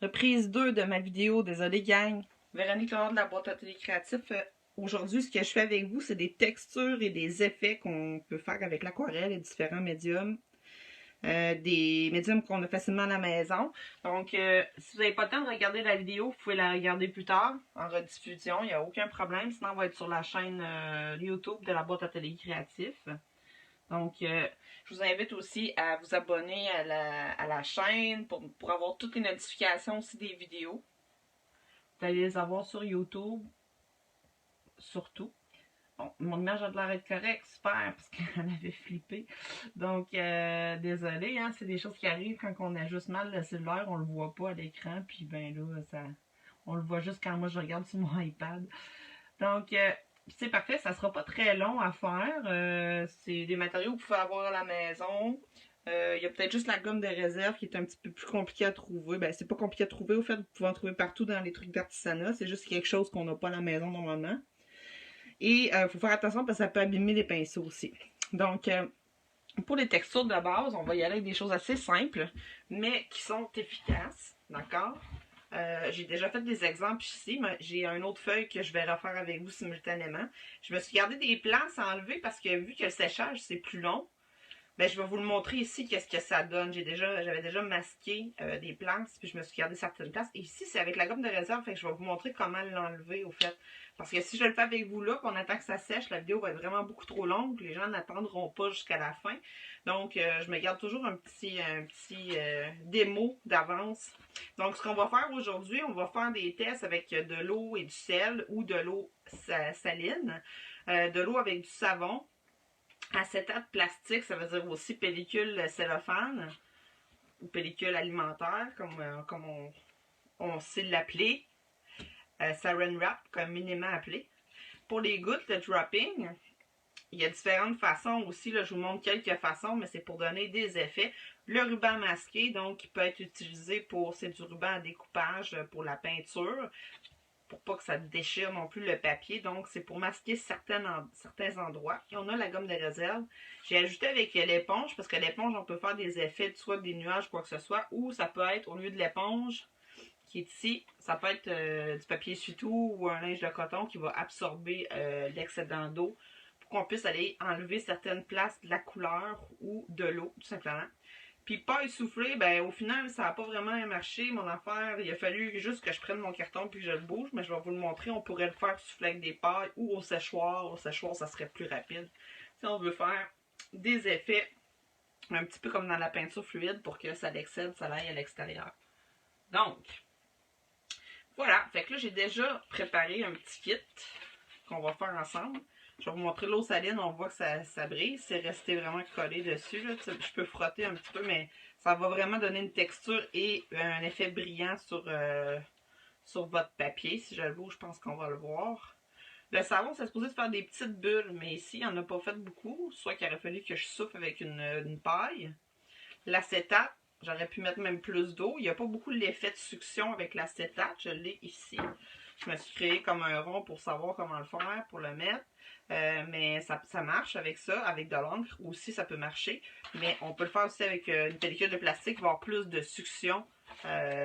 Reprise 2 de ma vidéo, désolé gang. Véronique Laurent de la boîte à télé créatif. Aujourd'hui, ce que je fais avec vous, c'est des textures et des effets qu'on peut faire avec l'aquarelle et différents médiums. Des médiums qu'on a facilement à la maison. Donc, si vous n'avez pas le temps de regarder la vidéo, vous pouvez la regarder plus tard, en rediffusion, il n'y a aucun problème. Sinon, on va être sur la chaîne YouTube de la boîte à télé créatif. Donc, je vous invite aussi à vous abonner à la chaîne pour avoir toutes les notifications aussi des vidéos. Vous allez les avoir sur YouTube, surtout. Bon, mon image a de l'air d'être correcte, super, parce qu'elle avait flippé. Donc, désolé, hein, c'est des choses qui arrivent quand on ajuste mal le cellulaire, on le voit pas à l'écran, puis ben là, on le voit juste quand moi je regarde sur mon iPad. Donc, c'est parfait, ça sera pas très long à faire. C'est des matériaux que vous pouvez avoir à la maison. Il y a peut-être juste la gomme de réserve qui est un petit peu plus compliquée à trouver. Ben, c'est pas compliqué à trouver, au fait, vous pouvez en trouver partout dans les trucs d'artisanat. C'est juste quelque chose qu'on n'a pas à la maison normalement. Et il faut faire attention parce que ça peut abîmer les pinceaux aussi. Donc, pour les textures de base, on va y aller avec des choses assez simples, mais qui sont efficaces. D'accord? J'ai déjà fait des exemples ici, mais j'ai une autre feuille que je vais refaire avec vous simultanément. Je me suis gardé des places à enlever parce que vu que le séchage c'est plus long, ben, je vais vous le montrer ici qu'est-ce que ça donne. J'avais déjà masqué des places, puis je me suis gardé certaines places. Et ici, c'est avec la gomme de réserve, fait que je vais vous montrer comment l'enlever au fait. Parce que si je le fais avec vous là, qu'on attend que ça sèche, la vidéo va être vraiment beaucoup trop longue. Les gens n'attendront pas jusqu'à la fin. Donc, je me garde toujours un petit démo d'avance. Donc, ce qu'on va faire aujourd'hui, on va faire des tests avec de l'eau et du sel ou de l'eau saline, de l'eau avec du savon, acétate plastique, ça veut dire aussi pellicule cellophane ou pellicule alimentaire, comme on sait l'appeler. Saran wrap, communément appelé. Pour les gouttes, le dropping, il y a différentes façons aussi. Là, je vous montre quelques façons, mais c'est pour donner des effets. Le ruban masqué, donc, qui peut être utilisé pour, c'est du ruban à découpage pour la peinture, pour pas que ça déchire non plus le papier. Donc, c'est pour masquer certains endroits. Et on a la gomme de réserve. J'ai ajouté avec l'éponge, parce que l'éponge, on peut faire des effets, soit des nuages, quoi que ce soit, ou ça peut être, au lieu de l'éponge, qui est ici, ça peut être du papier essuie-tout ou un linge de coton qui va absorber l'excédent d'eau pour qu'on puisse aller enlever certaines places de la couleur ou de l'eau, tout simplement. Puis pas essoufflé, ben au final, ça n'a pas vraiment marché, mon affaire. Il a fallu juste que je prenne mon carton puis que je le bouge, mais je vais vous le montrer. On pourrait le faire souffler avec des pailles ou au séchoir. Au séchoir, ça serait plus rapide. Si on veut faire des effets un petit peu comme dans la peinture fluide pour que ça l'excède, ça aille à l'extérieur. Donc, voilà, fait que là j'ai déjà préparé un petit kit qu'on va faire ensemble. Je vais vous montrer l'eau saline, on voit que ça brise, c'est resté vraiment collé dessus. Là. Je peux frotter un petit peu, mais ça va vraiment donner une texture et un effet brillant sur votre papier. Si je le bouge, je pense qu'on va le voir. Le savon, c'est supposé de faire des petites bulles, mais ici, il n'en a pas fait beaucoup. Soit qu'il aurait fallu que je souffle avec une paille. L'acétate, j'aurais pu mettre même plus d'eau. Il n'y a pas beaucoup l'effet de succion avec l'acétate. Je l'ai ici. Je me suis créé comme un rond pour savoir comment le faire, pour le mettre. Mais ça marche avec ça, avec de l'encre aussi, ça peut marcher. Mais on peut le faire aussi avec une pellicule de plastique, avoir plus de succion.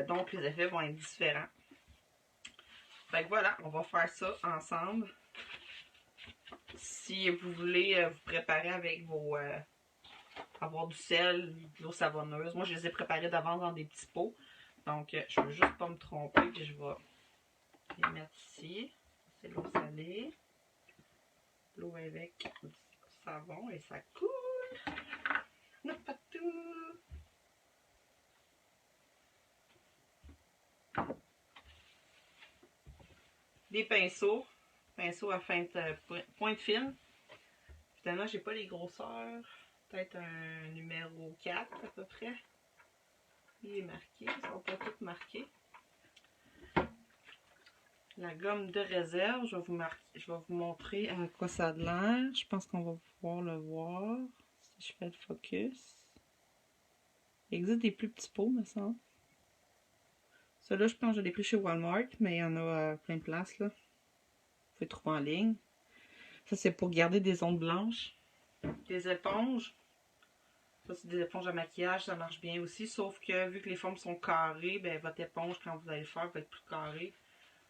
Donc les effets vont être différents. Fait que voilà, on va faire ça ensemble. Si vous voulez vous préparer avec vos... avoir du sel, de l'eau savonneuse. Moi, je les ai préparés d'avance dans des petits pots. Donc, je ne veux juste pas me tromper. Puis, je vais les mettre ici. C'est l'eau salée. L'eau avec du savon et ça coule. Non, pas tout. Des pinceaux. Pinceaux à pointe fine. Finalement, j'ai pas les grosseurs. Peut-être un numéro 4 à peu près. Il est marqué. Ils ne sont pas tous marqués. La gomme de réserve, je vais vous montrer à quoi ça a l'air. Je pense qu'on va pouvoir le voir si je fais le focus. Il existe des plus petits pots, me semble. Celui-là, je pense que je l'ai pris chez Walmart, mais il y en a plein de places là. Vous pouvez trouver en ligne. Ça, c'est pour garder des ondes blanches. Des éponges. Ça, c'est des éponges à maquillage, ça marche bien aussi. Sauf que vu que les formes sont carrées, ben votre éponge, quand vous allez le faire, va être plus carrée.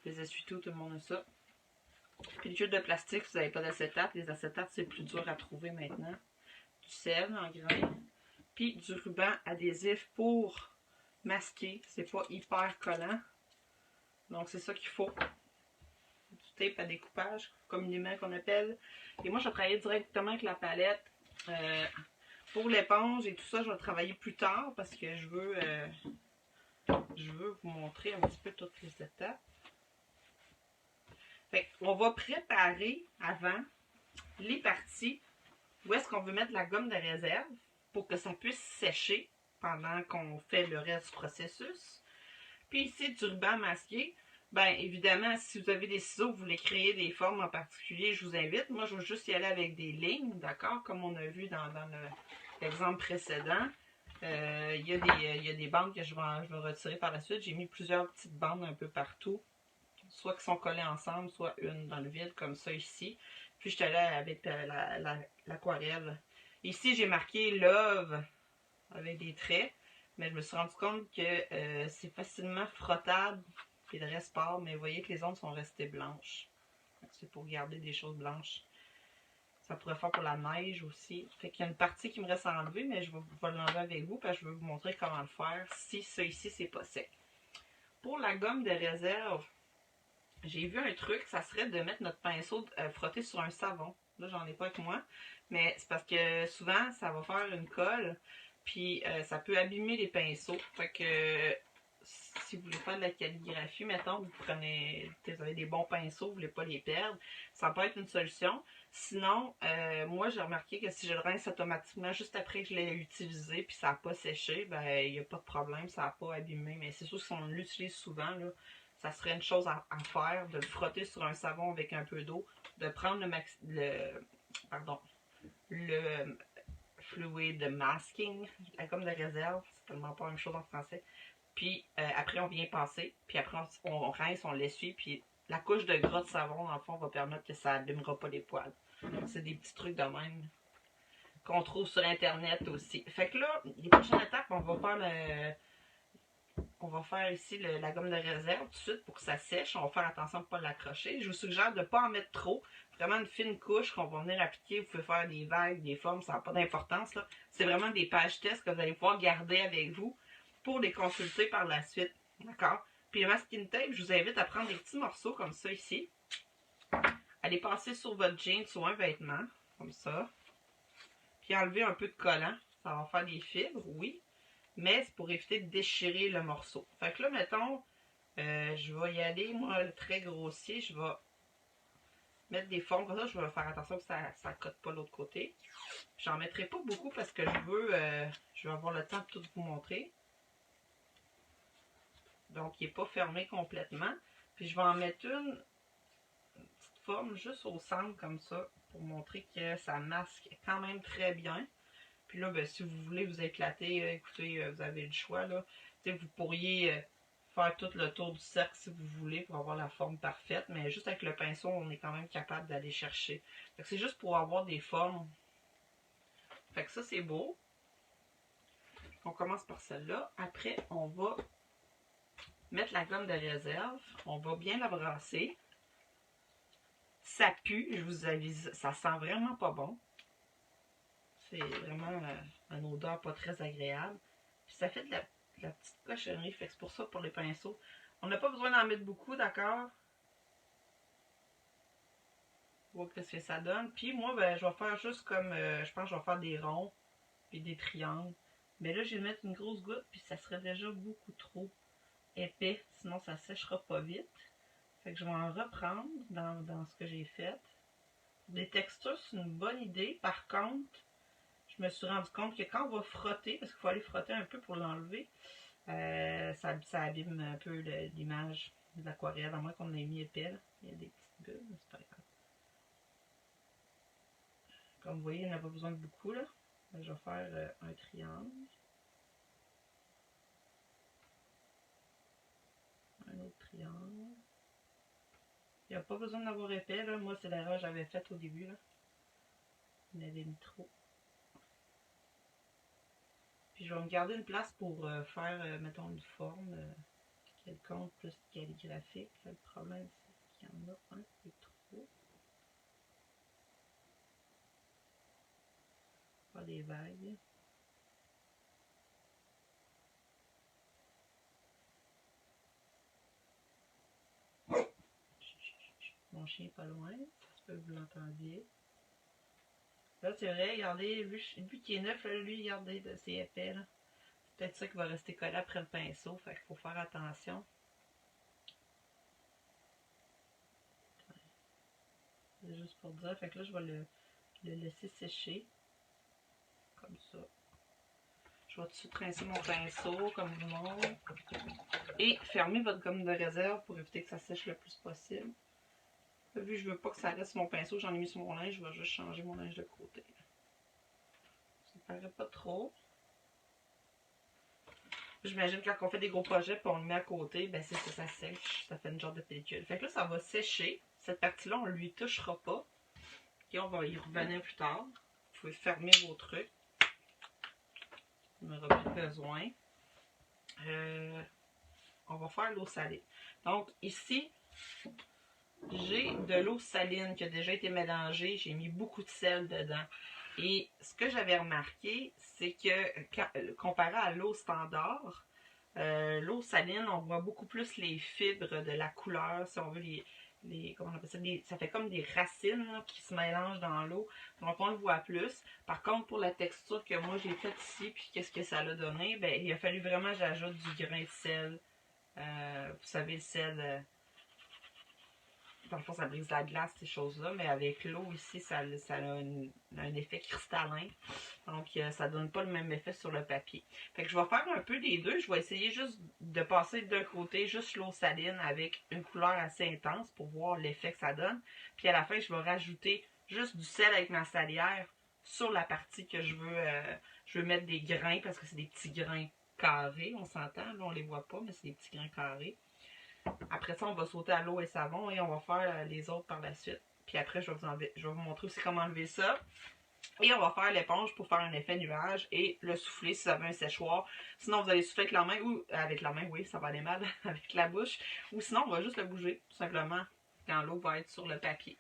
Les essuie-tout, tout le monde a ça. Puis les tubes de plastique, si vous n'avez pas d'acétate. Les acétates, c'est plus dur à trouver maintenant. Du sel en grain. Puis du ruban adhésif pour masquer. C'est pas hyper collant. Donc c'est ça qu'il faut. Du tape à découpage, communément qu'on appelle. Et moi, je vais travailler directement avec la palette. Pour l'éponge et tout ça, je vais travailler plus tard parce que je veux vous montrer un petit peu toutes les étapes. Fait on va préparer avant les parties où est-ce qu'on veut mettre la gomme de réserve pour que ça puisse sécher pendant qu'on fait le reste du processus. Puis ici, du ruban masqué. Bien, évidemment, si vous avez des ciseaux, vous voulez créer des formes en particulier, je vous invite. Moi, je vais juste y aller avec des lignes, d'accord? Comme on a vu dans l'exemple précédent. Il y a des bandes que je vais retirer par la suite. J'ai mis plusieurs petites bandes un peu partout. Soit qui sont collées ensemble, soit une dans le vide, comme ça ici. Puis, je suis allée avec l'aquarelle. Ici, j'ai marqué Love avec des traits. Mais je me suis rendu compte que c'est facilement frottable. Puis le reste part, mais vous voyez que les ondes sont restées blanches. C'est pour garder des choses blanches. Ça pourrait faire pour la neige aussi. Fait qu'il y a une partie qui me reste à enlever, mais je vais l'enlever avec vous parce que je vais vous montrer comment le faire si ça ici, c'est pas sec. Pour la gomme de réserve, j'ai vu un truc, ça serait de mettre notre pinceau frotté sur un savon. Là, j'en ai pas avec moi, mais c'est parce que souvent, ça va faire une colle, puis ça peut abîmer les pinceaux. Fait que si vous voulez faire de la calligraphie, mettons, vous avez des bons pinceaux, vous ne voulez pas les perdre, ça peut être une solution. Sinon, moi, j'ai remarqué que si je le rince automatiquement juste après que je l'ai utilisé puis ça n'a pas séché, ben il n'y a pas de problème, ça n'a pas abîmé. Mais c'est sûr que si on l'utilise souvent, là, ça serait une chose à faire, de le frotter sur un savon avec un peu d'eau, de prendre le fluid masking, la gomme de réserve, c'est tellement pas la même chose en français. Puis après, on vient passer. Puis après, on rince, on l'essuie. Puis la couche de gras de savon, dans le fond, va permettre que ça n'abîmera pas les poils. C'est des petits trucs de même qu'on trouve sur Internet aussi. Fait que là, les prochaines étapes, on va faire ici la gomme de réserve tout de suite pour que ça sèche. On va faire attention de ne pas l'accrocher. Je vous suggère de ne pas en mettre trop. Vraiment une fine couche qu'on va venir appliquer. Vous pouvez faire des vagues, des formes, ça n'a pas d'importance. C'est vraiment des pages tests que vous allez pouvoir garder avec vous pour les consulter par la suite. D'accord? Puis le masking tape, je vous invite à prendre des petits morceaux comme ça ici. À les passer sur votre jean, sur un vêtement, comme ça. Puis enlever un peu de collant. Ça va faire des fibres, oui. Mais c'est pour éviter de déchirer le morceau. Fait que là, mettons, je vais y aller, moi, le trait grossier, je vais mettre des formes comme ça. Je vais faire attention que ça ne cote pas l'autre côté. J'en mettrai pas beaucoup parce que je veux avoir le temps de tout vous montrer. Donc, il n'est pas fermé complètement. Puis, je vais en mettre une petite forme juste au centre comme ça pour montrer que ça masque quand même très bien. Puis là, ben, si vous voulez vous éclater, écoutez, vous avez le choix. Là. Vous pourriez faire tout le tour du cercle si vous voulez pour avoir la forme parfaite. Mais juste avec le pinceau, on est quand même capable d'aller chercher. C'est juste pour avoir des formes. Fait que ça, c'est beau. On commence par celle-là. Après, on va mettre la gomme de réserve. On va bien la brasser. Ça pue, je vous avise, ça sent vraiment pas bon. C'est vraiment une odeur pas très agréable. Puis ça fait de la petite cochonnerie. Fait que c'est pour ça pour les pinceaux. On n'a pas besoin d'en mettre beaucoup, d'accord? On voit ce que ça donne. Puis moi, ben, je vais faire juste comme, je pense que je vais faire des ronds. Puis des triangles. Mais là, je vais mettre une grosse goutte. Puis ça serait déjà beaucoup trop épais. Sinon, ça séchera pas vite. Fait que je vais en reprendre dans ce que j'ai fait. Des textures, c'est une bonne idée. Par contre, je me suis rendu compte que quand on va frotter, parce qu'il faut aller frotter un peu pour l'enlever, ça abîme un peu l'image de l'aquarelle, à moins qu'on ait mis épais. Là. Il y a des petites bulles, mais c'est pas grave. Comme vous voyez, il n'y en a pas besoin de beaucoup. Là. Je vais faire un triangle. Un autre triangle. Il n'y a pas besoin d'avoir épais. Là. Moi, c'est l'erreur que j'avais faite au début. Là. On avait mis trop. Puis je vais me garder une place pour faire, mettons, une forme quelconque plus calligraphique. Le problème, c'est qu'il y en a un peu trop. Pas des vagues. Mon chien est pas loin. Ça se peut que vous l'entendiez. Là, c'est vrai, regardez, vu qu'il est neuf, là, lui, regardez, c'est épais, là. C'est peut-être ça qui va rester collé après le pinceau, fait qu'il faut faire attention. C'est juste pour dire, fait que là, je vais le laisser sécher. Comme ça. Je vais tout de suite rincer mon pinceau, comme je vous montre. Et fermer votre gomme de réserve pour éviter que ça sèche le plus possible. Là, vu que je veux pas que ça reste sur mon pinceau, j'en ai mis sur mon linge, je vais juste changer mon linge de côté. Ça ne paraît pas trop. J'imagine quand on fait des gros projets et on le met à côté, ben c'est ça sèche, ça fait une genre de pellicule. Fait que là, ça va sécher. Cette partie-là, on ne lui touchera pas. Et on va y revenir plus tard. Vous pouvez fermer vos trucs. On n'aura plus besoin. On va faire l'eau salée. Donc ici, j'ai de l'eau saline qui a déjà été mélangée. J'ai mis beaucoup de sel dedans. Et ce que j'avais remarqué, c'est que comparé à l'eau standard, l'eau saline, on voit beaucoup plus les fibres de la couleur, si on veut, comment on appelle ça, ça fait comme des racines là, qui se mélangent dans l'eau. Donc on le voit plus. Par contre, pour la texture que moi j'ai faite ici, puis qu'est-ce que ça a donné, ben, il a fallu vraiment que j'ajoute du grain de sel. Vous savez, le sel, dans le fond, ça brise la glace, ces choses-là, mais avec l'eau ici, ça a un effet cristallin. Donc, ça donne pas le même effet sur le papier. Fait que je vais faire un peu des deux. Je vais essayer juste de passer d'un côté juste l'eau saline avec une couleur assez intense pour voir l'effet que ça donne. Puis à la fin, je vais rajouter juste du sel avec ma salière sur la partie que je veux mettre des grains parce que c'est des petits grains carrés, on s'entend. Là, on les voit pas, mais c'est des petits grains carrés. Après ça, on va sauter à l'eau et savon et on va faire les autres par la suite. Puis après, je vais vous montrer aussi comment enlever ça. Et on va faire l'éponge pour faire un effet nuage et le souffler si vous avez un séchoir. Sinon, vous allez souffler avec la main ou avec la main, oui, ça va aller mal avec la bouche. Ou sinon, on va juste le bouger, tout simplement, quand l'eau va être sur le papier.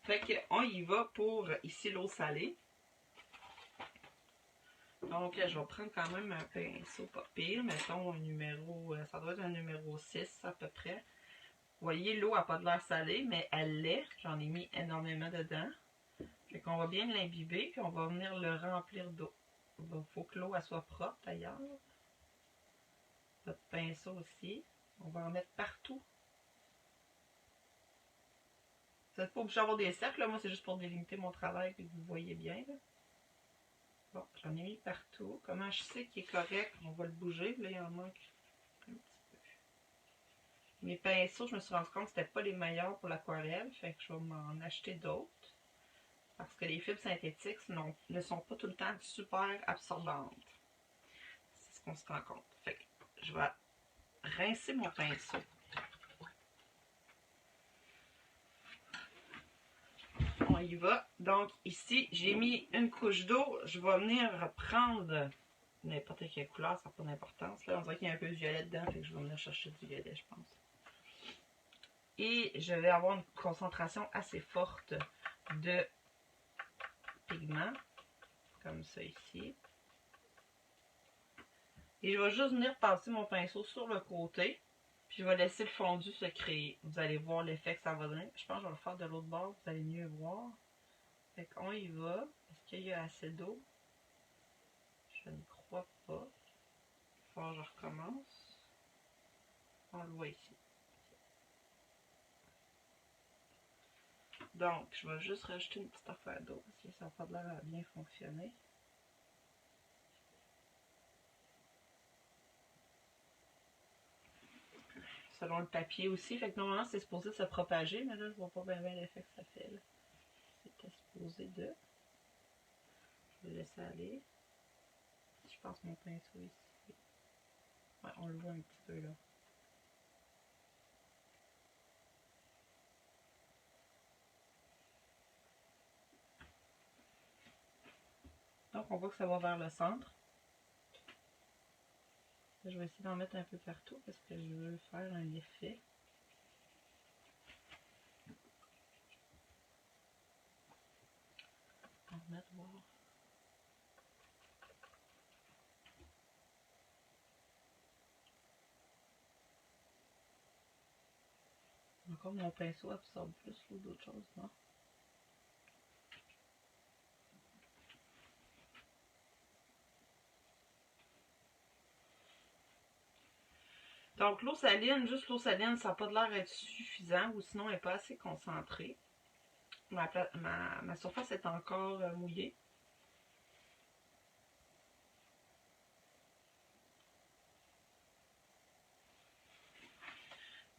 Fait qu'on y va pour ici l'eau salée. Donc, je vais prendre quand même un pinceau pas pire. Mettons un numéro, ça doit être un numéro 6 à peu près. Vous voyez, l'eau n'a pas de l'air salée, mais elle l'est. J'en ai mis énormément dedans. Fait qu'on va bien l'imbiber, puis on va venir le remplir d'eau. Il faut que l'eau soit propre d'ailleurs. Votre pinceau aussi. On va en mettre partout. Vous n'êtes pas obligé d'avoir des cercles, là. Moi c'est juste pour délimiter mon travail, puis que vous voyez bien. Là. Bon, j'en ai mis partout. Comment je sais qu'il est correct? On va le bouger. Là, il en manque un petit peu. Mes pinceaux, je me suis rendu compte que ce n'étaient pas les meilleurs pour l'aquarelle. Fait que je vais m'en acheter d'autres. Parce que les fibres synthétiques ne sont pas tout le temps super absorbantes. C'est ce qu'on se rend compte. Fait que je vais rincer mon pinceau. On y va. Donc ici, j'ai mis une couche d'eau. Je vais venir prendre n'importe quelle couleur, ça n'a pas d'importance. Là, on dirait qu'il y a un peu de violet dedans, fait que je vais venir chercher du violet, je pense. Et je vais avoir une concentration assez forte de pigment, comme ça ici. Et je vais juste venir passer mon pinceau sur le côté, puis je vais laisser le fondu se créer. Vous allez voir l'effet que ça va donner. Je pense que je vais le faire de l'autre bord, vous allez mieux voir. Fait qu'on y va. Est-ce qu'il y a assez d'eau? Je ne crois pas. Il faut que je recommence. On le voit ici. Donc, je vais juste rajouter une petite affaire d'eau, parce que ça n'a pas l'air à bien fonctionner. Selon le papier aussi. Fait que normalement, c'est supposé se propager, mais là, je vois pas bien l'effet que ça fait. C'était supposé de. Je vais laisser aller. Je pense mon pinceau ici. Ouais, on le voit un petit peu là. Donc, on voit que ça va vers le centre. Je vais essayer d'en mettre un peu partout parce que je veux faire un effet. On va mettre voir. Encore mon pinceau absorbe plus l'eau d'autre chose, non? Donc l'eau saline, juste l'eau saline, ça n'a pas de l'air d'être suffisant ou sinon elle n'est pas assez concentrée. Ma surface est encore mouillée.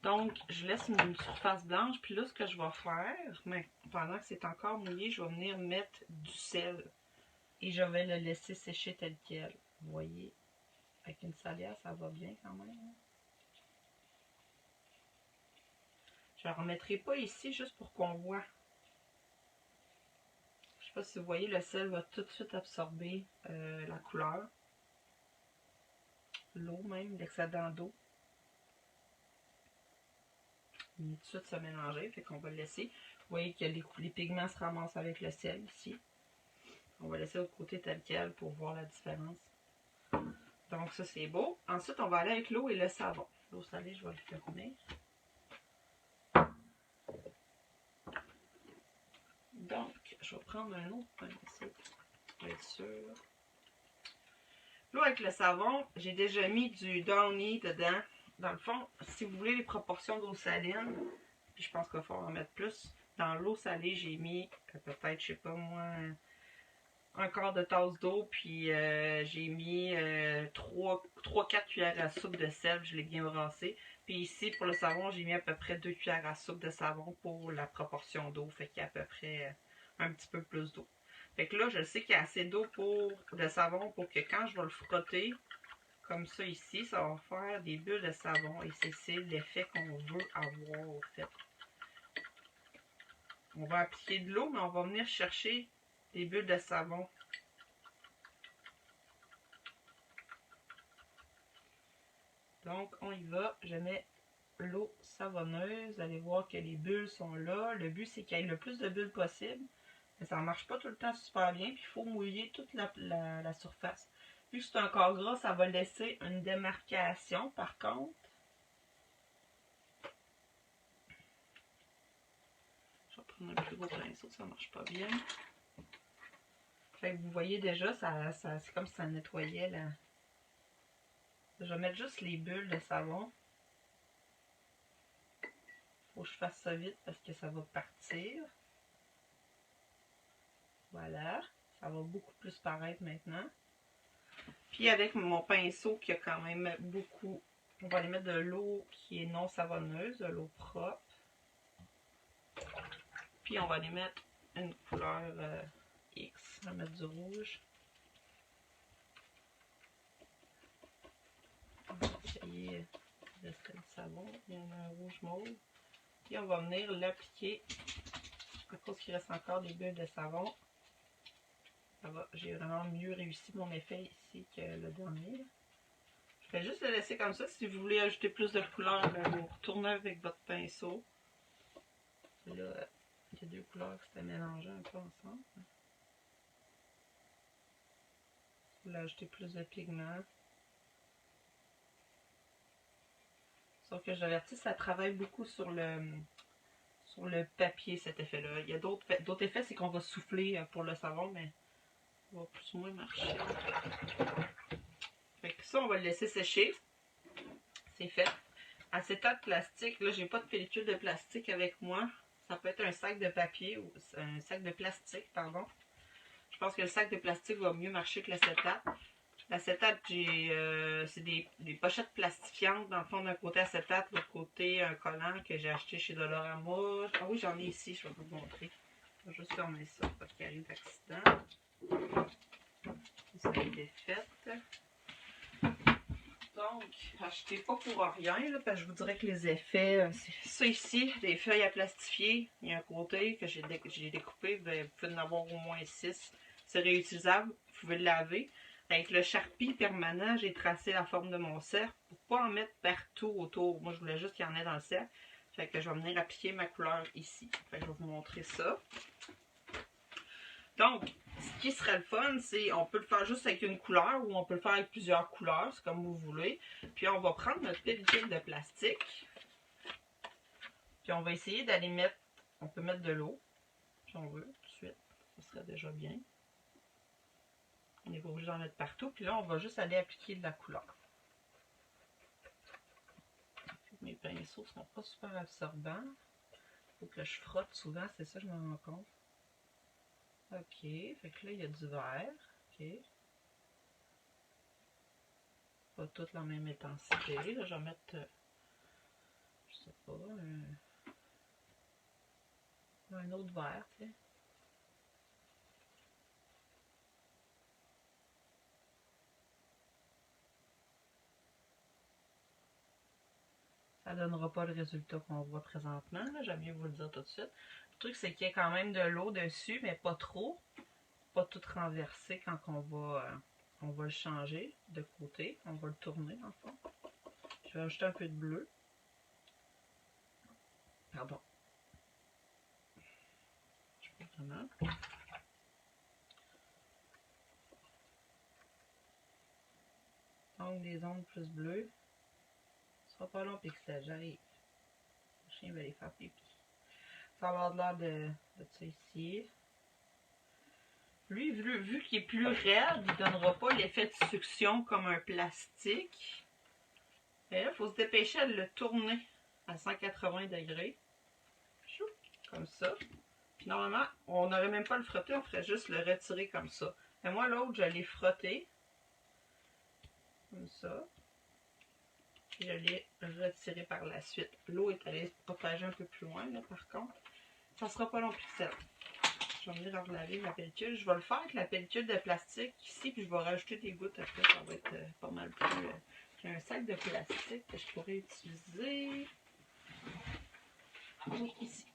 Donc, je laisse une surface blanche. Puis là, ce que je vais faire, mais pendant que c'est encore mouillé, je vais venir mettre du sel. Et je vais le laisser sécher tel quel. Vous voyez, avec une salière, ça va bien quand même. Je ne remettrai pas ici juste pour qu'on voit. Je ne sais pas si vous voyez, le sel va tout de suite absorber la couleur. L'eau même, l'excédent d'eau. Il va tout de suite se mélanger, fait qu'on va le laisser. Vous voyez que les pigments se ramassent avec le sel ici. On va laisser au côté tel quel pour voir la différence. Donc ça c'est beau. Ensuite, on va aller avec l'eau et le savon. L'eau salée, je vais le fermer. Donc, je vais prendre un autre pinceau pour être sûr. L'eau avec le savon, j'ai déjà mis du Downy dedans. Dans le fond, si vous voulez les proportions d'eau saline, puis je pense qu'il va falloir en mettre plus. Dans l'eau salée, j'ai mis peut-être, je sais pas moi, un quart de tasse d'eau, puis j'ai mis 3-4 cuillères à soupe de sel, je l'ai bien brassé. Puis ici, pour le savon, j'ai mis à peu près 2 cuillères à soupe de savon pour la proportion d'eau, fait qu'il y a à peu près un petit peu plus d'eau. Fait que là, je sais qu'il y a assez d'eau pour le savon pour que quand je vais le frotter, comme ça ici, ça va faire des bulles de savon et c'est l'effet qu'on veut avoir au fait. On va appliquer de l'eau, mais on va venir chercher des bulles de savon. Donc, on y va. Je mets l'eau savonneuse. Vous allez voir que les bulles sont là. Le but, c'est qu'il y ait le plus de bulles possible. Mais ça ne marche pas tout le temps super bien. Puis, il faut mouiller toute la surface. Vu que c'est un corps gras, ça va laisser une démarcation. Par contre, je vais prendre un plus gros pinceau. Ça ne marche pas bien. Fait que vous voyez déjà, c'est comme si ça nettoyait la... Je vais mettre juste les bulles de savon. Faut que je fasse ça vite parce que ça va partir. Voilà. Ça va beaucoup plus paraître maintenant. Puis avec mon pinceau qui a quand même beaucoup... On va aller mettre de l'eau qui est non savonneuse, de l'eau propre. Puis on va aller mettre une couleur X. On va mettre du rouge. On va essayer de faire le savon. Il y en a un rouge mauve. Puis on va venir l'appliquer. À cause qu'il reste encore des bulles de savon. J'ai vraiment mieux réussi mon effet ici que le dernier. Je vais juste le laisser comme ça. Si vous voulez ajouter plus de couleurs, vous retournez avec votre pinceau. Là, il y a deux couleurs qui s'étaient mélangées un peu ensemble. Vous voulez ajouter plus de pigments. Sauf que j'avertis, ça travaille beaucoup sur le papier, cet effet-là. Il y a d'autres effets, c'est qu'on va souffler pour le savon, mais ça va plus ou moins marcher. Fait que ça, on va le laisser sécher. C'est fait. Acétate plastique, là, j'ai pas de pellicule de plastique avec moi. Ça peut être un sac de papier ou un sac de plastique, pardon. Je pense que le sac de plastique va mieux marcher que l'acétate. L'acétate, c'est des pochettes plastifiantes. Dans le fond, d'un côté acétate, de l'autre côté un collant que j'ai acheté chez Dollarama. Ah oui, j'en ai ici, je vais vous montrer. Je vais juste fermer ça, pas qu'il arrive d'accident. Ça a été fait. Donc, achetez pas pour rien, là, parce que je vous dirais que les effets, c'est ça ici, des feuilles à plastifier. Il y a un côté que j'ai découpé, vous pouvez en avoir au moins 6. C'est réutilisable, vous pouvez le laver. Avec le Sharpie permanent, j'ai tracé la forme de mon cercle pour pas en mettre partout autour. Moi, je voulais juste qu'il y en ait dans le cercle. Fait que je vais venir appliquer ma couleur ici. Fait que je vais vous montrer ça. Donc, ce qui serait le fun, c'est on peut le faire juste avec une couleur ou on peut le faire avec plusieurs couleurs, c'est comme vous voulez. Puis on va prendre notre pellicule de plastique. Puis on va essayer d'aller mettre, on peut mettre de l'eau, si on veut, tout de suite. Ça serait déjà bien. On n'est pas obligé d'en mettre partout. Puis là, on va juste aller appliquer de la couleur. Mes pinceaux ne sont pas super absorbants. Il faut que je frotte souvent, c'est ça, je me rends compte. Ok, fait que là, il y a du vert. Ok. Pas toutes la même intensité. Là, je vais mettre, je sais pas, un autre vert, tu sais. Ça ne donnera pas le résultat qu'on voit présentement. J'aime mieux vous le dire tout de suite. Le truc, c'est qu'il y a quand même de l'eau dessus, mais pas trop. Pas tout renversé quand on va le changer de côté. On va le tourner, en fond. Je vais ajouter un peu de bleu. Pardon. Je peux vraiment. Donc, des ondes plus bleues. Ce sera pas long, pixel. J'arrive. Le chien va les faire pipi. Ça va avoir de l'air de ça ici. Lui, vu qu'il est plus raide, il ne donnera pas l'effet de succion comme un plastique. Et là, il faut se dépêcher de le tourner à 180 degrés. Comme ça. Puis normalement, on n'aurait même pas le frotter, on ferait juste le retirer comme ça. Mais moi, l'autre, je l'ai frotté. Comme ça. Puis je l'ai retiré par la suite. L'eau est allée se propager un peu plus loin, là, par contre. Ça sera pas long pixel. Je vais venir relaver ma pellicule. Je vais le faire avec la pellicule de plastique ici, puis je vais rajouter des gouttes après. Ça va être pas mal plus. J'ai un sac de plastique que je pourrais utiliser. Oui, ici.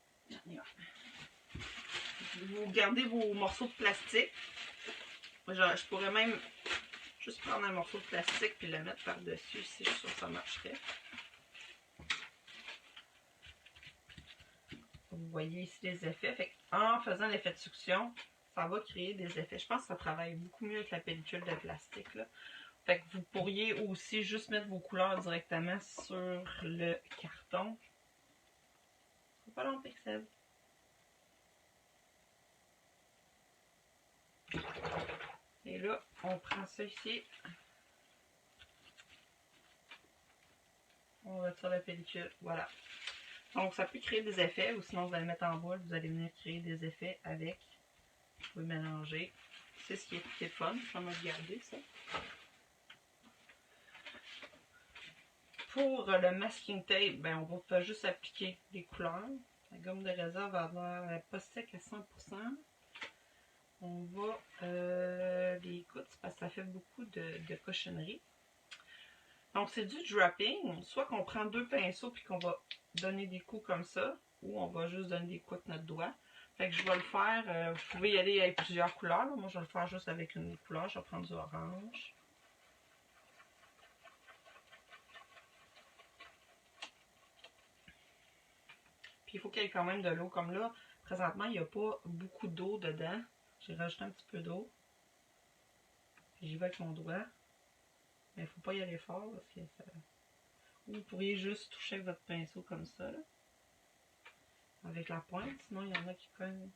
Vous gardez vos morceaux de plastique. Je pourrais même juste prendre un morceau de plastique puis le mettre par-dessus ici. Je suis sûre que ça marcherait. Vous voyez ici les effets. Fait en faisant l'effet de succion, ça va créer des effets. Je pense que ça travaille beaucoup mieux avec la pellicule de plastique, là. Fait que vous pourriez aussi juste mettre vos couleurs directement sur le carton. C'est pas long pixel. Et là, on prend ça ici. On retire la pellicule. Voilà. Donc, ça peut créer des effets, ou sinon vous allez mettre en boule, vous allez venir créer des effets avec. Vous pouvez mélanger. C'est ce qui est fun. Je vais me garder ça. Pour le masking tape, ben, on va faire juste appliquer les couleurs. La gomme de réserve va avoir pas sec à 100%. On va les écoute, parce que ça fait beaucoup de cochonneries. Donc, c'est du dropping. Soit qu'on prend deux pinceaux puis qu'on va donner des coups comme ça, ou on va juste donner des coups avec notre doigt. Fait que je vais le faire. Vous pouvez y aller avec plusieurs couleurs. Là. Moi, je vais le faire juste avec une couleur. Je vais prendre du orange. Puis, il faut qu'il y ait quand même de l'eau. Comme là, présentement, il n'y a pas beaucoup d'eau dedans. J'ai rajouté un petit peu d'eau. J'y vais avec mon doigt. Mais il ne faut pas y aller fort parce que ça... Vous pourriez juste toucher avec votre pinceau comme ça, là. Avec la pointe, sinon il y en a qui cognent.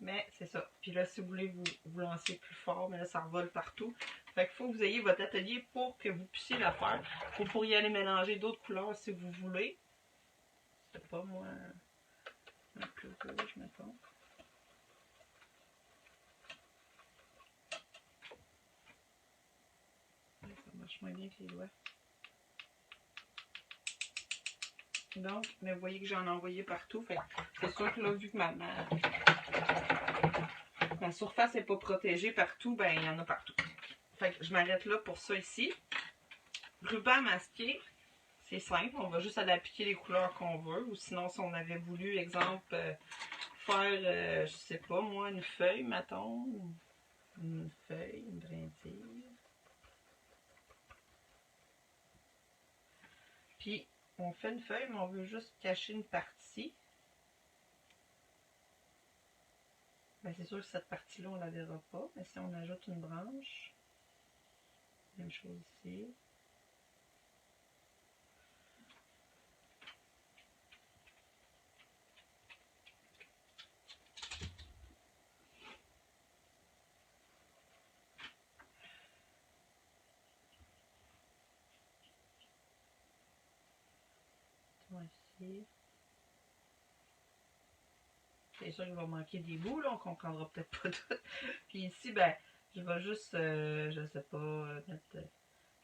Mais c'est ça. Puis là, si vous voulez vous lancer plus fort, mais là, ça revole partout. Fait qu'il faut que vous ayez votre atelier pour que vous puissiez la faire. Vous pourriez aller mélanger d'autres couleurs si vous voulez. C'est pas moi un peu rouge, mettons. Ça marche moins bien que les doigts. Donc, mais vous voyez que j'en ai envoyé partout. Fait c'est sûr que là, vu que ma surface n'est pas protégée partout, ben il y en a partout. Fait que je m'arrête là pour ça ici. Ruban masqué, C'est simple, on va juste aller appliquer les couleurs qu'on veut. Ou sinon, si on avait voulu, exemple, faire, je sais pas moi, une feuille, mettons. Une feuille, une brindille. Puis, on fait une feuille, mais on veut juste cacher une partie. Ben, c'est sûr que cette partie-là, on ne la verra pas. Mais si on ajoute une branche, même chose ici. Ici. C'est sûr qu'il va manquer des bouts, là, on comprendra peut-être pas tout. Puis ici, ben, je vais juste, je sais pas, mettre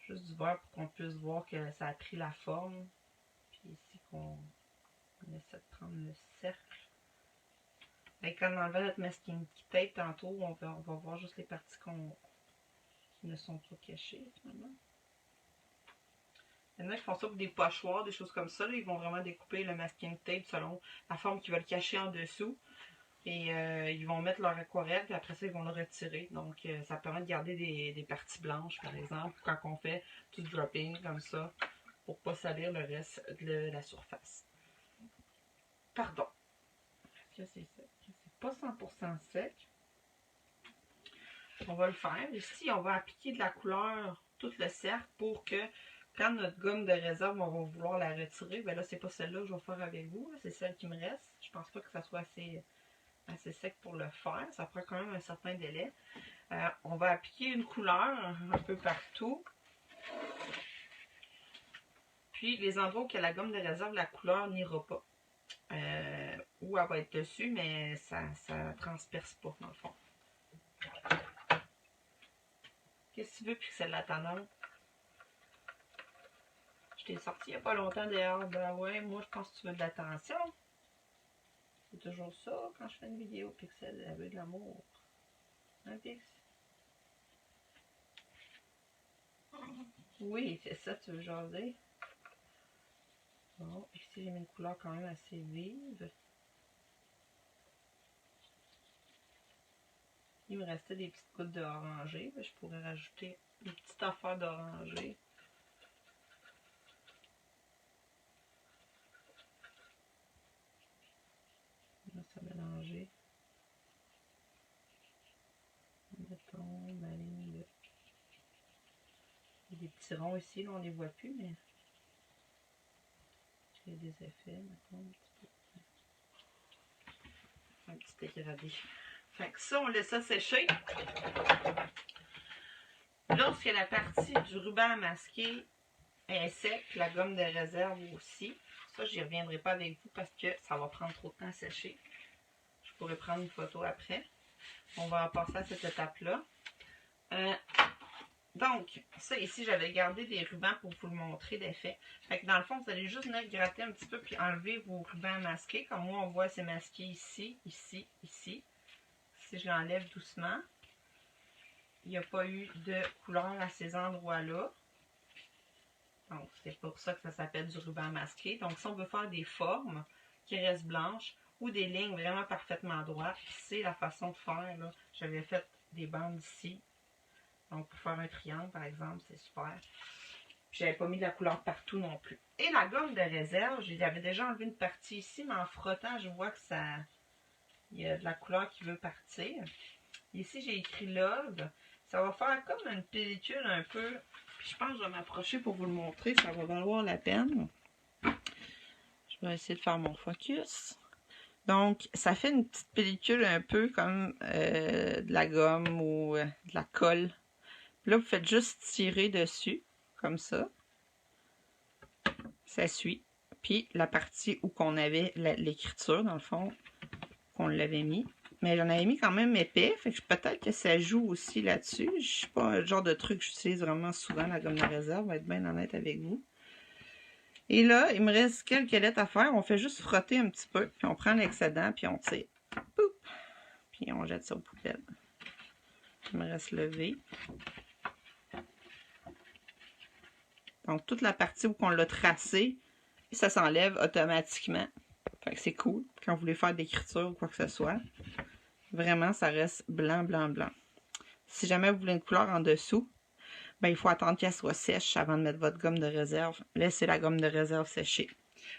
juste du vert pour qu'on puisse voir que ça a pris la forme. Puis ici, qu'on essaie de prendre le cercle. Et quand on enlève notre masking tape tantôt, on va voir juste les parties qui ne sont pas cachées, finalement. Il y en a qui font ça pour des pochoirs, des choses comme ça. Là, ils vont vraiment découper le masking tape selon la forme qu'ils veulent cacher en dessous. Et ils vont mettre leur aquarelle, puis après ça, ils vont le retirer. Donc, ça permet de garder des parties blanches, par exemple, quand on fait du dropping comme ça, pour ne pas salir le reste de la surface. Pardon. Est-ce que c'est sec? C'est pas 100% sec. On va le faire. Ici, on va appliquer de la couleur tout le cercle pour que quand notre gomme de réserve, on va vouloir la retirer. Ben là, c'est pas celle-là que je vais faire avec vous. C'est celle qui me reste. Je pense pas que ça soit assez sec pour le faire. Ça prend quand même un certain délai. On va appliquer une couleur un peu partout. Puis, les endroits où il y a la gomme de réserve, la couleur n'ira pas. Ou elle va être dessus, mais ça transperce pas, dans le fond. Qu'est-ce que tu veux, Pixel la tanneur? Je t'ai sorti il n'y a pas longtemps dehors. Ben ouais, moi je pense que tu veux de l'attention. C'est toujours ça quand je fais une vidéo, Pixel, elle veut de l'amour. Hein, Pix? Oui, c'est ça, tu veux jaser. Bon, ici j'ai mis une couleur quand même assez vive. Il me restait des petites gouttes d'oranger. Je pourrais rajouter une petite affaire d'oranger. Là, ça mélanger. Mettons ma ligne de... Il y a des petits ronds ici, là on les voit plus, mais il y a des effets, mettons, un petit dégradé. Fait que ça, on laisse ça sécher. Lorsque la partie du ruban à masquer est sec, la gomme de réserve aussi, ça, j'y reviendrai pas avec vous parce que ça va prendre trop de temps à sécher. Je pourrais prendre une photo après. On va passer à cette étape-là. Donc, ça ici, j'avais gardé des rubans pour vous le montrer d'effet. Fait que dans le fond, vous allez juste venir gratter un petit peu puis enlever vos rubans masqués. Comme moi, on voit, c'est masqué ici, ici, ici. Si je l'enlève doucement, il n'y a pas eu de couleur à ces endroits-là. Donc, c'est pour ça que ça s'appelle du ruban masqué. Donc, si on veut faire des formes qui restent blanches ou des lignes vraiment parfaitement droites, c'est la façon de faire. J'avais fait des bandes ici. Donc, pour faire un triangle, par exemple, c'est super. Puis, j'avais pas mis de la couleur partout non plus. Et la gomme de réserve, j'avais déjà enlevé une partie ici, mais en frottant, je vois que ça... Il y a de la couleur qui veut partir. Ici, j'ai écrit Love. Ça va faire comme une pellicule un peu. Puis, je pense que je vais m'approcher pour vous le montrer. Ça va valoir la peine. Je vais essayer de faire mon focus. Donc, ça fait une petite pellicule un peu comme de la gomme ou de la colle. Là, vous faites juste tirer dessus, comme ça. Ça suit. Puis, la partie où qu'on avait l'écriture, dans le fond, qu'on l'avait mis. Mais j'en avais mis quand même épais, fait que peut-être que ça joue aussi là-dessus. Je suis pas le genre de truc que j'utilise vraiment souvent, la gomme de réserve, on va être bien honnête avec vous. Et là, il me reste quelques lettres à faire. On fait juste frotter un petit peu, puis on prend l'excédent, puis on tire. Poup! Puis on jette ça aux poubelles. Il me reste le V. Donc, toute la partie où on l'a tracé, ça s'enlève automatiquement. Fait que c'est cool quand vous voulez faire de l'écriture ou quoi que ce soit. Vraiment, ça reste blanc, blanc, blanc. Si jamais vous voulez une couleur en dessous, ben, il faut attendre qu'elle soit sèche avant de mettre votre gomme de réserve. Laissez la gomme de réserve sécher.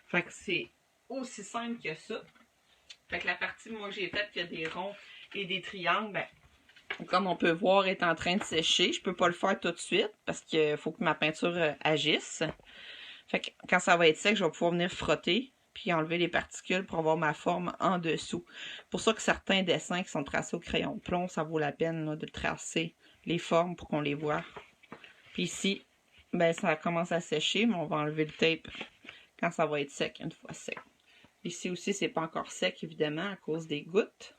Fait que c'est aussi simple que ça. Fait que la partie, moi, que j'ai faite, qu'il y a des ronds et des triangles, ben, comme on peut voir, est en train de sécher. Je peux pas le faire tout de suite parce qu'il faut que ma peinture agisse. Fait que quand ça va être sec, je vais pouvoir venir frotter puis enlever les particules pour avoir ma forme en dessous. Pour ça que certains dessins qui sont tracés au crayon de plomb, ça vaut la peine là, de tracer les formes pour qu'on les voit. Puis ici, ben ça commence à sécher, mais on va enlever le tape quand ça va être sec, une fois sec. Ici aussi, c'est pas encore sec, évidemment, à cause des gouttes.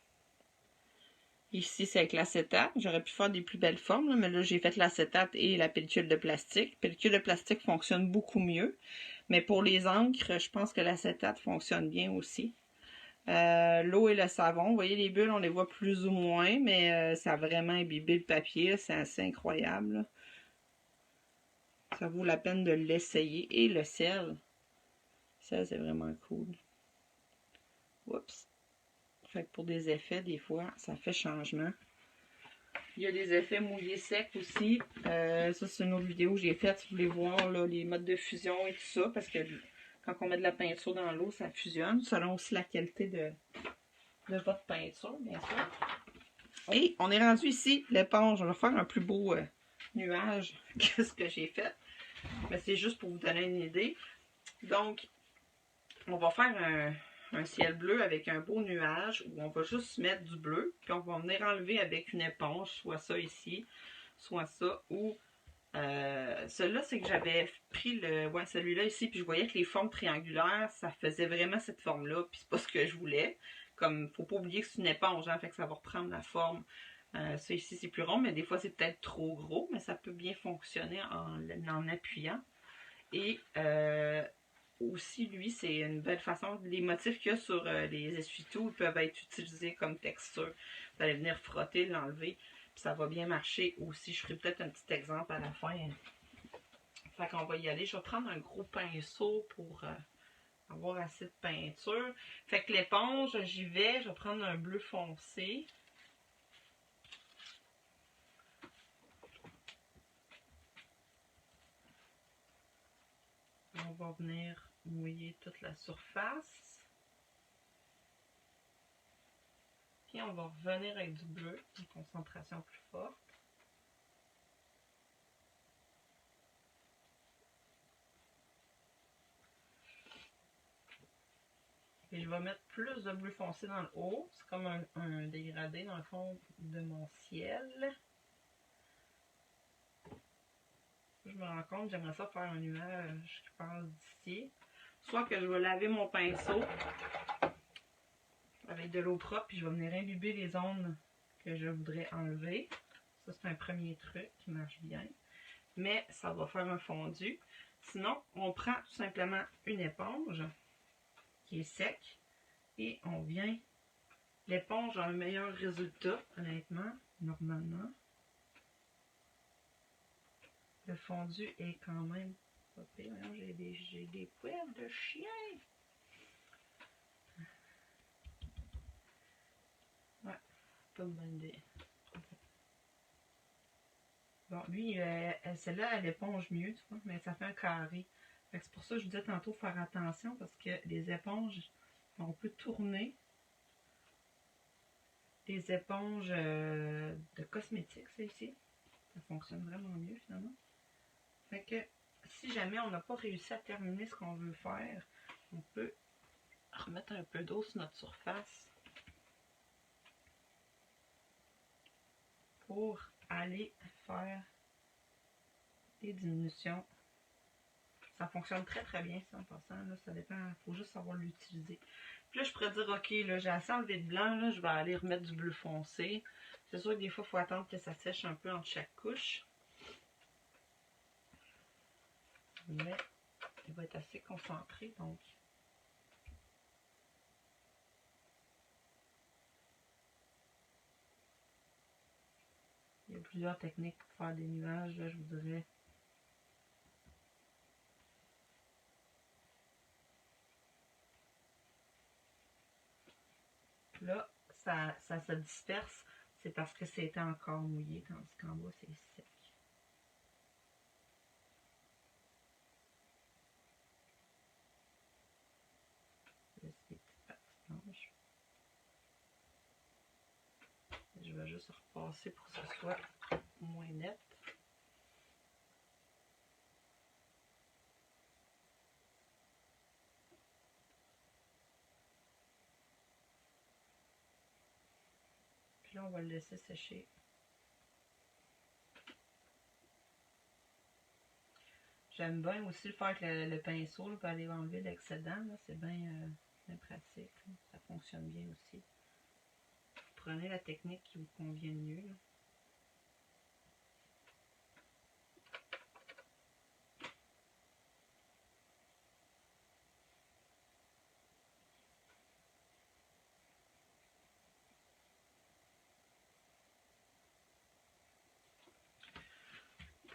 Ici, c'est avec l'acétate. J'aurais pu faire des plus belles formes, là, mais là, j'ai fait l'acétate et la pellicule de plastique. La pellicule de plastique fonctionne beaucoup mieux. Mais pour les encres, je pense que l'acétate fonctionne bien aussi. L'eau et le savon, vous voyez les bulles, on les voit plus ou moins, mais ça a vraiment imbibé le papier. C'est assez incroyable. Là. Ça vaut la peine de l'essayer. Et le sel. Ça, c'est vraiment cool. Oups. Fait que pour des effets, des fois, ça fait changement. Il y a des effets mouillés secs aussi. Ça, c'est une autre vidéo que j'ai faite. Si vous voulez voir là, les modes de fusion et tout ça, parce que quand on met de la peinture dans l'eau, ça fusionne, selon aussi la qualité de votre peinture, bien sûr. Et on est rendu ici, l'éponge. On va faire un plus beau nuage que ce que j'ai fait. Mais c'est juste pour vous donner une idée. Donc, on va faire un ciel bleu avec un beau nuage où on va juste mettre du bleu. Puis on va venir enlever avec une éponge, soit ça ici, soit ça. Ou celui-là, c'est que j'avais pris celui-là ici, puis je voyais que les formes triangulaires, ça faisait vraiment cette forme-là. Puis c'est pas ce que je voulais. Comme, faut pas oublier que c'est une éponge, hein, fait que ça va reprendre la forme. Ça ici, c'est plus rond, mais des fois, c'est peut-être trop gros, mais ça peut bien fonctionner en appuyant. Et aussi, lui, c'est une belle façon. Les motifs qu'il y a sur les essuie-tout peuvent être utilisés comme texture. Vous allez venir frotter, l'enlever, puis ça va bien marcher aussi. Je ferai peut-être un petit exemple à la fin. Fait qu'on va y aller. Je vais prendre un gros pinceau pour avoir assez de peinture. Fait que l'éponge, j'y vais. Je vais prendre un bleu foncé. On va venir mouiller toute la surface. Puis on va revenir avec du bleu, une concentration plus forte. Et je vais mettre plus de bleu foncé dans le haut. C'est comme un dégradé dans le fond de mon ciel. Je me rends compte, j'aimerais ça faire un nuage qui passe d'ici. Soit que je vais laver mon pinceau avec de l'eau propre, puis je vais venir imbiber les zones que je voudrais enlever. Ça, c'est un premier truc qui marche bien. Mais ça va faire un fondu. Sinon, on prend tout simplement une éponge qui est sec et on vient. L'éponge a un meilleur résultat, honnêtement, normalement. Le fondu est quand même pas pire. J'ai des poils de chien. Ouais, pas de bonne idée. Bon, lui, celle-là, elle éponge mieux, tu vois, mais ça fait un carré. C'est pour ça que je vous disais tantôt de faire attention parce que les éponges, on peut tourner. Les éponges de cosmétiques, c'est ici. Ça fonctionne vraiment mieux finalement. Fait que si jamais on n'a pas réussi à terminer ce qu'on veut faire, on peut remettre un peu d'eau sur notre surface pour aller faire des diminutions. Ça fonctionne très très bien ça en passant. Là, ça dépend, il faut juste savoir l'utiliser. Puis là, je pourrais dire, ok, là, j'ai assez enlevé de blanc, là, je vais aller remettre du bleu foncé. C'est sûr que des fois, il faut attendre que ça sèche un peu entre chaque couche. Mais il va être assez concentré, donc. Il y a plusieurs techniques pour faire des nuages, là, je vous dirais. ça se disperse, c'est parce que c'était encore mouillé, tandis qu'en bas, c'est sec. Là, c'est des petites parties blanches. Je vais juste repasser pour que ce soit moins net. Puis là, on va le laisser sécher. J'aime bien aussi le faire avec le pinceau là, pour aller enlever l'excédent. C'est bien pratique. Là. Ça fonctionne bien aussi. Prenez la technique qui vous convient le mieux. Là.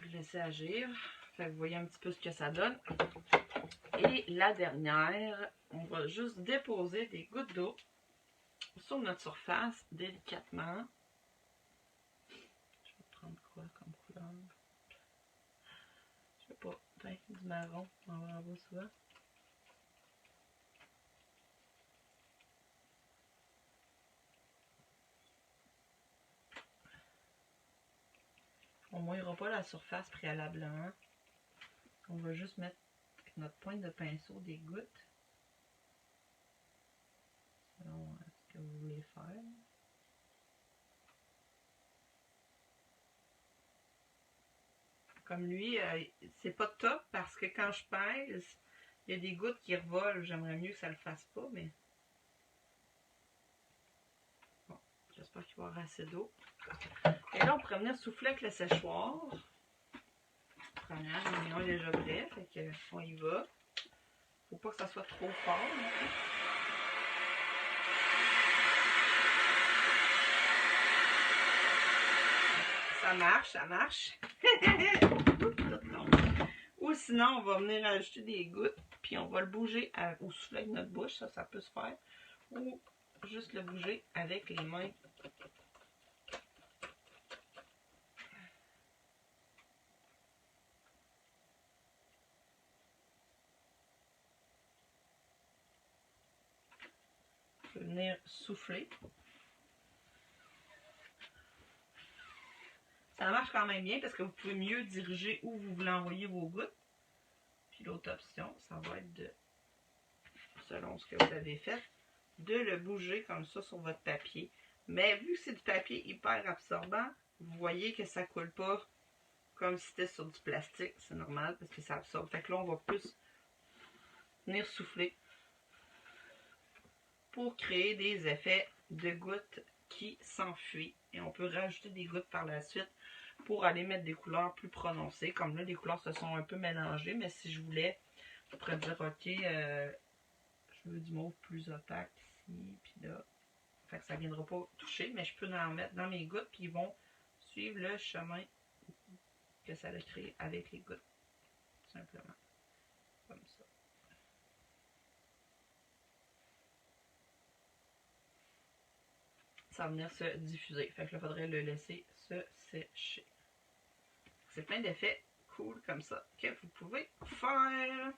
Je laisser agir. Fait que vous voyez un petit peu ce que ça donne. Et la dernière, on va juste déposer des gouttes d'eau sur notre surface délicatement. Je vais prendre quoi comme couleur? Je sais pas, du marron, on va en voir souvent. On ne mouillera pas la surface préalablement. On va juste mettre avec notre pointe de pinceau des gouttes. Selon ce que vous voulez faire. Comme lui, c'est pas top parce que quand je pèse, il y a des gouttes qui revolent. J'aimerais mieux que ça le fasse pas, mais... Bon, j'espère qu'il va y avoir assez d'eau. Et là, on pourrait venir souffler avec le séchoir. Première, l'oignon est déjà prêt, fait que on y va. Faut pas que ça soit trop fort. Ça marche, ça marche. Ou sinon, on va venir ajouter des gouttes, puis on va le bouger au souffler avec notre bouche, ça peut se faire. Ou juste le bouger avec les mains. Je vais venir souffler. Ça marche quand même bien parce que vous pouvez mieux diriger où vous voulez envoyer vos gouttes. Puis l'autre option, ça va être de, selon ce que vous avez fait, de le bouger comme ça sur votre papier. Mais vu que c'est du papier hyper absorbant, vous voyez que ça coule pas comme si c'était sur du plastique. C'est normal parce que ça absorbe. Fait que là, on va plus venir souffler pour créer des effets de gouttes qui s'enfuient. Et on peut rajouter des gouttes par la suite pour aller mettre des couleurs plus prononcées. Comme là, les couleurs se sont un peu mélangées, mais si je voulais, je pourrais dire, ok, je veux du mauve plus opaque ici, puis là. Fait que ça ne viendra pas toucher, mais je peux en mettre dans mes gouttes, puis ils vont suivre le chemin que ça a créé avec les gouttes. Tout simplement. Comme ça. Ça va venir se diffuser. Fait que là, il faudrait le laisser se sécher. C'est plein d'effets cool comme ça que vous pouvez faire.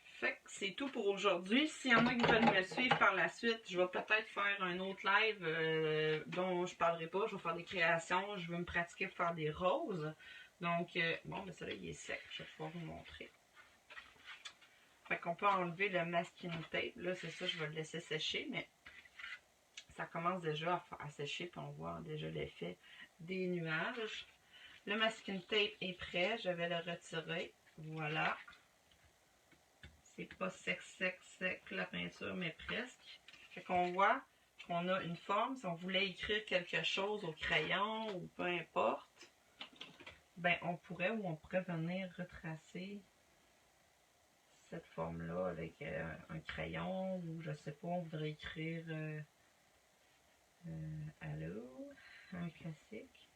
Fait que c'est tout pour aujourd'hui. S'il y en a qui veulent me suivre par la suite, je vais peut-être faire un autre live dont je ne parlerai pas. Je vais faire des créations. Je veux me pratiquer pour faire des roses. Donc, bon, mais celui-là, il est sec. Je vais pouvoir vous montrer. Fait qu'on peut enlever le masking tape. Là, c'est ça, je vais le laisser sécher, mais ça commence déjà à sécher, puis on voit déjà l'effet des nuages. Le masking tape est prêt. Je vais le retirer. Voilà. C'est pas sec, la peinture, mais presque. Fait qu'on voit qu'on a une forme. Si on voulait écrire quelque chose au crayon ou peu importe, ben on pourrait venir retracer cette forme-là avec un crayon ou je sais pas, on voudrait écrire allô, un classique.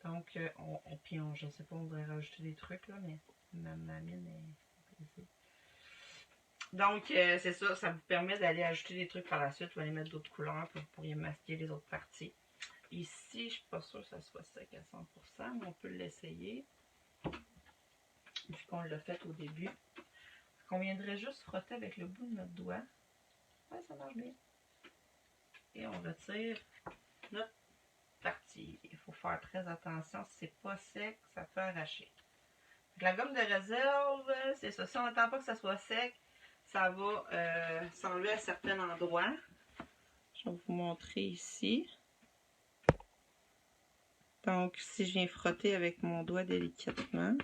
Donc, Donc, je sais pas, on devrait rajouter des trucs, là, mais ma mine est brisée. Donc, c'est ça, ça vous permet d'aller ajouter des trucs par la suite ou aller mettre d'autres couleurs, puis vous pourriez masquer les autres parties. Ici, je suis pas sûre que ça soit sec à 100%, mais on peut l'essayer. Vu qu'on l'a fait au début. On viendrait juste frotter avec le bout de notre doigt. Ouais, ça marche bien. Et on retire notre partie. Il faut faire très attention. Si c'est pas sec, ça peut arracher. Donc, la gomme de réserve, c'est ça. Si on n'attend pas que ça soit sec, ça va s'enlever à certains endroits. Je vais vous montrer ici. Donc, si je viens frotter avec mon doigt délicatement,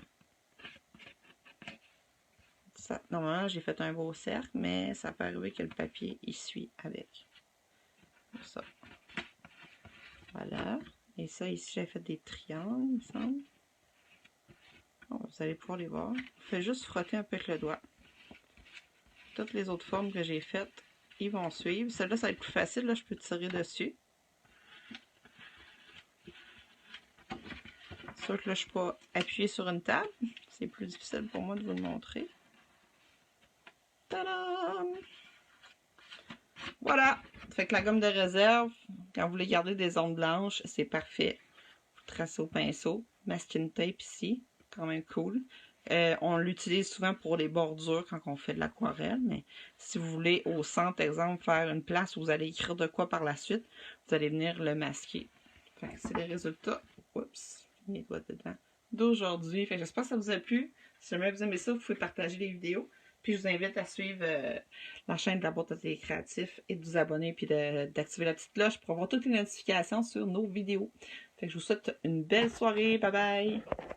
ça, normalement, j'ai fait un beau cercle, mais ça peut arriver que le papier y suit avec. Comme ça. Voilà. Et ça, ici, j'ai fait des triangles, il me semble. Bon, vous allez pouvoir les voir. Je fais juste frotter un peu avec le doigt. Toutes les autres formes que j'ai faites, ils vont suivre. Celle-là, ça va être plus facile. Là, je peux tirer dessus. C'est sûr que là, je ne suis pas appuyée sur une table. C'est plus difficile pour moi de vous le montrer. Tadam! Voilà! Fait que la gomme de réserve, quand vous voulez garder des zones blanches, c'est parfait. Vous tracez au pinceau. Masking tape ici. Quand même cool. On l'utilise souvent pour les bordures quand on fait de l'aquarelle, mais si vous voulez au centre, exemple, faire une place où vous allez écrire de quoi par la suite, vous allez venir le masquer. C'est les résultats. Oups, mes doigts dedans. D'aujourd'hui. J'espère que ça vous a plu. Si jamais vous aimez ça, vous pouvez partager les vidéos. Puis je vous invite à suivre la chaîne de la boîte atelier créatif et de vous abonner puis d'activer la petite cloche pour avoir toutes les notifications sur nos vidéos. Je vous souhaite une belle soirée. Bye bye!